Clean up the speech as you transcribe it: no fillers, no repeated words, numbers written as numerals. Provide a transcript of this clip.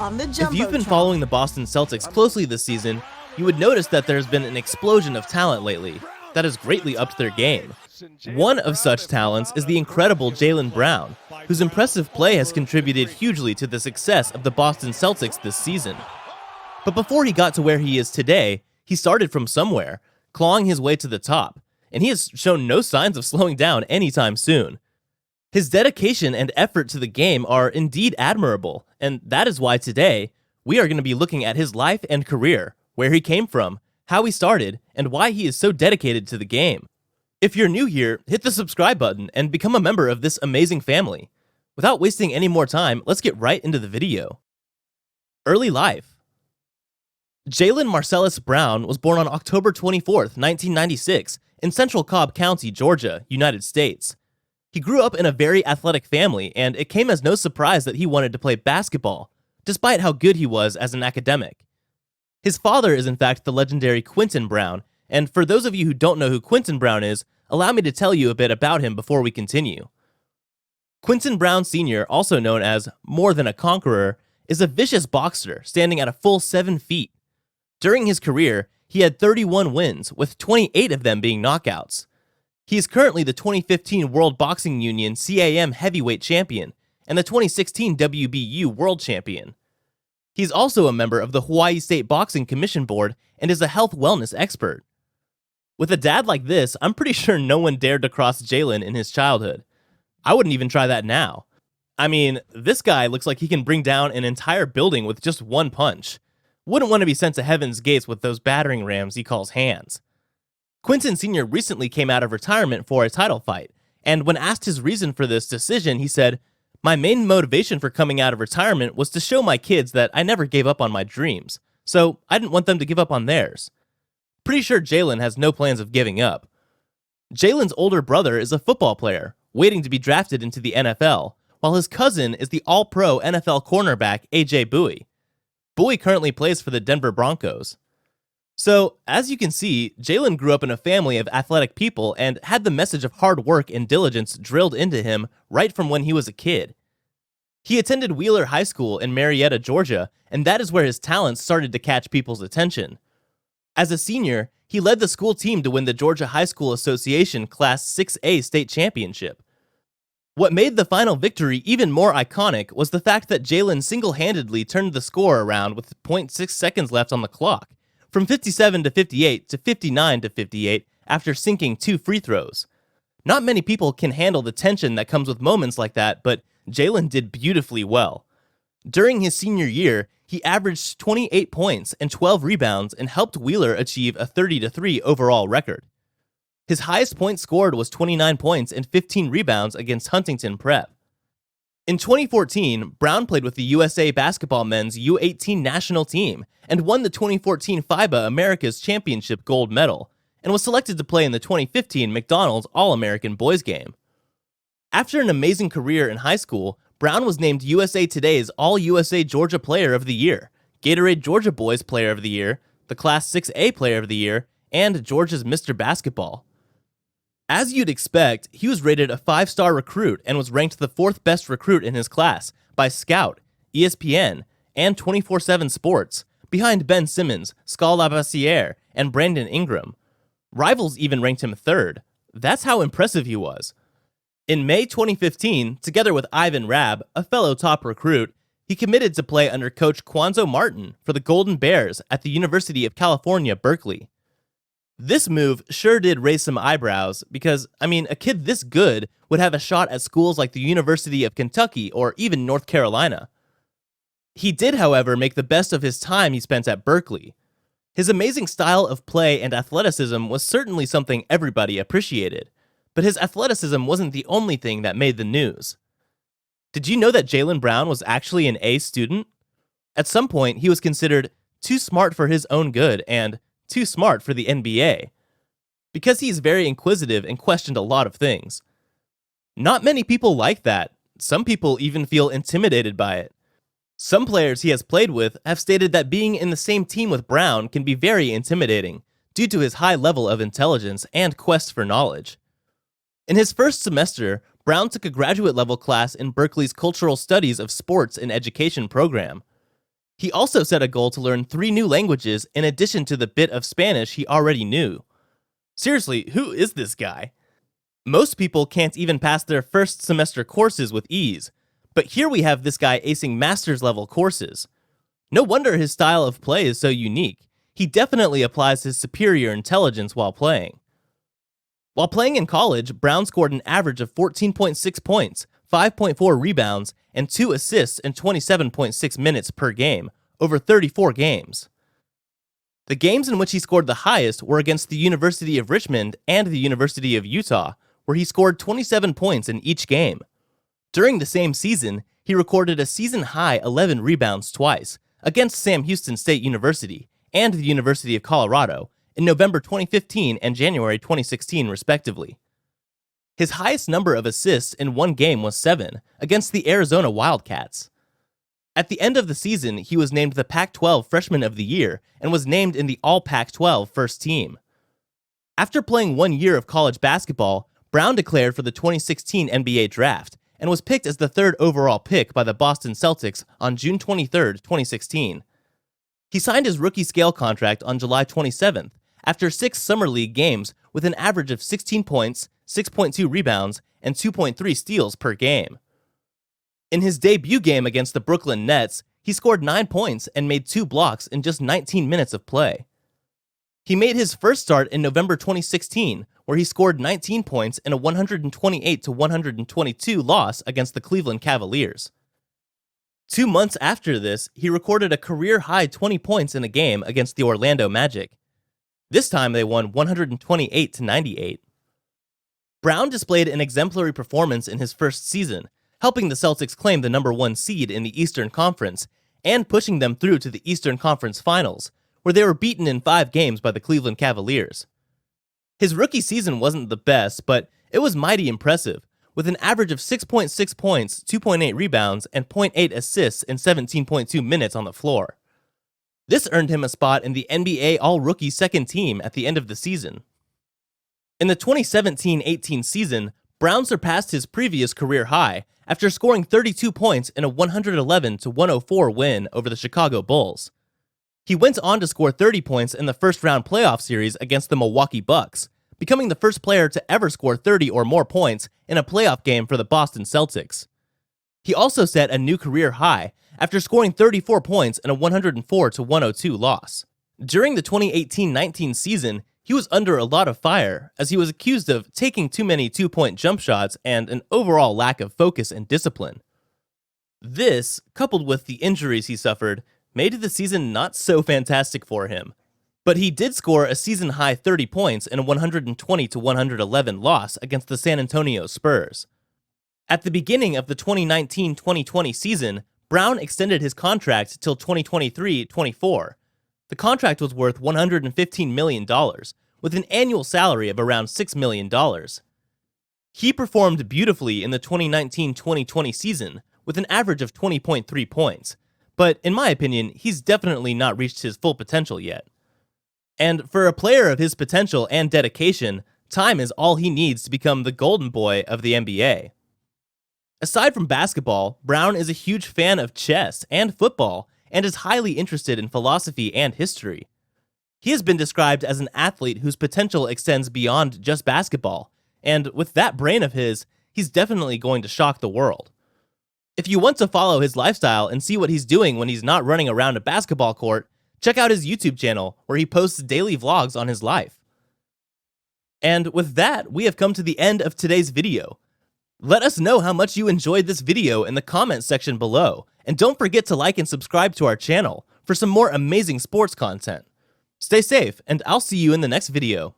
on the If you've been Jumbotron. following the Boston Celtics closely this season, you would notice that there's been an explosion of talent lately that has greatly upped their game. One of such talents is the incredible Jaylen Brown, whose impressive play has contributed hugely to the success of the Boston Celtics this season. But before he got to where he is today, he started from somewhere, clawing his way to the top, and he has shown no signs of slowing down anytime soon. His dedication and effort to the game are indeed admirable, and that is why today, we are going to be looking at his life and career, where he came from, how he started, and why he is so dedicated to the game. If you're new here, hit the subscribe button and become a member of this amazing family. Without wasting any more time, let's get right into the video. Early life. Jaylen Marcellus Brown was born on October 24th, 1996, in Central Cobb County, Georgia, United States. He grew up in a very athletic family, and it came as no surprise that he wanted to play basketball, despite how good he was as an academic. His father is in fact the legendary Quentin Brown, and for those of you who don't know who Quentin Brown is, allow me to tell you a bit about him before we continue. Quentin Brown Sr., also known as More Than a Conqueror, is a vicious boxer standing at a full 7 feet. During his career, he had 31 wins, with 28 of them being knockouts. He is currently the 2015 World Boxing Union CAM Heavyweight Champion and the 2016 WBU World Champion. He's also a member of the Hawaii State Boxing Commission Board and is a health wellness expert. With a dad like this, I'm pretty sure no one dared to cross Jaylen in his childhood. I wouldn't even try that now. I mean, this guy looks like he can bring down an entire building with just one punch. Wouldn't want to be sent to heaven's gates with those battering rams he calls hands. Quentin Sr. recently came out of retirement for a title fight, and when asked his reason for this decision, he said, "My main motivation for coming out of retirement was to show my kids that I never gave up on my dreams, so I didn't want them to give up on theirs." Pretty sure Jaylen has no plans of giving up. Jaylen's older brother is a football player, waiting to be drafted into the NFL, while his cousin is the all-pro NFL cornerback A.J. Bowie. Bowie currently plays for the Denver Broncos. So, as you can see, Jaylen grew up in a family of athletic people and had the message of hard work and diligence drilled into him right from when he was a kid. He attended Wheeler High School in Marietta, Georgia, and that is where his talents started to catch people's attention. As a senior, he led the school team to win the Georgia High School Association Class 6A state championship. What made the final victory even more iconic was the fact that Jaylen single-handedly turned the score around with 0.6 seconds left on the clock, from 57 to 58 to 59 to 58 after sinking 2 free throws. Not many people can handle the tension that comes with moments like that, but Jaylen did beautifully well. During his senior year, he averaged 28 points and 12 rebounds and helped Wheeler achieve a 30-3 overall record. His highest point scored was 29 points and 15 rebounds against Huntington Prep. In 2014, Brown played with the USA Basketball Men's U18 national team and won the 2014 FIBA America's Championship gold medal, and was selected to play in the 2015 McDonald's All-American Boys Game. After an amazing career in high school, Brown was named USA Today's All-USA Georgia Player of the Year, Gatorade Georgia Boys Player of the Year, the Class 6A Player of the Year, and Georgia's Mr. Basketball. As you'd expect, he was rated a 5-star recruit and was ranked the 4th best recruit in his class by Scout, ESPN, and 24/7 Sports, behind Ben Simmons, Skal Labissiere, and Brandon Ingram. Rivals even ranked him 3rd. That's how impressive he was. In May 2015, together with Ivan Rabb, a fellow top recruit, he committed to play under coach Quanzo Martin for the Golden Bears at the University of California, Berkeley. This move sure did raise some eyebrows because, a kid this good would have a shot at schools like the University of Kentucky or even North Carolina. He did, however, make the best of his time he spent at Berkeley. His amazing style of play and athleticism was certainly something everybody appreciated, but his athleticism wasn't the only thing that made the news. Did you know that Jaylen Brown was actually an A student? At some point, he was considered too smart for his own good and too smart for the NBA, because he's very inquisitive and questioned a lot of things. Not many people like that. Some people even feel intimidated by it. Some players he has played with have stated that being in the same team with Brown can be very intimidating due to his high level of intelligence and quest for knowledge. In his first semester, Brown took a graduate-level class in Berkeley's Cultural Studies of Sports and Education program. He also set a goal to learn 3 new languages in addition to the bit of Spanish he already knew. Seriously, who is this guy? Most people can't even pass their first semester courses with ease, but here we have this guy acing master's level courses. No wonder his style of play is so unique. He definitely applies his superior intelligence while playing. While playing in college, Brown scored an average of 14.6 points, 5.4 rebounds, and 2 assists in 27.6 minutes per game, over 34 games. The games in which he scored the highest were against the University of Richmond and the University of Utah, where he scored 27 points in each game. During the same season, he recorded a season-high 11 rebounds twice, against Sam Houston State University and the University of Colorado, in November 2015 and January 2016, respectively. His highest number of assists in one game was 7, against the Arizona Wildcats. At the end of the season, he was named the Pac-12 Freshman of the Year and was named in the All-Pac-12 first team. After playing 1 year of college basketball, Brown declared for the 2016 NBA Draft and was picked as the 3rd overall pick by the Boston Celtics on June 23, 2016. He signed his rookie scale contract on July 27th after 6 Summer League games with an average of 16 points, 6.2 rebounds, and 2.3 steals per game. In his debut game against the Brooklyn Nets, he scored 9 points and made 2 blocks in just 19 minutes of play. He made his first start in November 2016, where he scored 19 points in a 128-122 loss against the Cleveland Cavaliers. 2 months after this, he recorded a career-high 20 points in a game against the Orlando Magic. This time they won 128-98. Brown displayed an exemplary performance in his first season, helping the Celtics claim the #1 seed in the Eastern Conference and pushing them through to the Eastern Conference Finals, where they were beaten in 5 games by the Cleveland Cavaliers. His rookie season wasn't the best, but it was mighty impressive, with an average of 6.6 points, 2.8 rebounds, and 0.8 assists in 17.2 minutes on the floor. This earned him a spot in the NBA All-Rookie second team at the end of the season. In the 2017-18 season, Brown surpassed his previous career high after scoring 32 points in a 111-104 win over the Chicago Bulls. He went on to score 30 points in the first-round playoff series against the Milwaukee Bucks, becoming the first player to ever score 30 or more points in a playoff game for the Boston Celtics. He also set a new career high after scoring 34 points in a 104-102 loss. During the 2018-19 season, he was under a lot of fire as he was accused of taking too many 2-point jump shots and an overall lack of focus and discipline. This, coupled with the injuries he suffered, made the season not so fantastic for him. But he did score a season-high 30 points in a 120-111 loss against the San Antonio Spurs. At the beginning of the 2019-2020 season, Brown extended his contract till 2023-24. The contract was worth $115 million, with an annual salary of around $6 million. He performed beautifully in the 2019-2020 season, with an average of 20.3 points, but in my opinion, he's definitely not reached his full potential yet. And for a player of his potential and dedication, time is all he needs to become the golden boy of the NBA. Aside from basketball, Brown is a huge fan of chess and football, and is highly interested in philosophy and history. He has been described as an athlete whose potential extends beyond just basketball, and with that brain of his, he's definitely going to shock the world. If you want to follow his lifestyle and see what he's doing when he's not running around a basketball court, check out his YouTube channel, where he posts daily vlogs on his life. And with that, we have come to the end of today's video. Let us know how much you enjoyed this video in the comments section below, and don't forget to like and subscribe to our channel for some more amazing sports content. Stay safe, and I'll see you in the next video.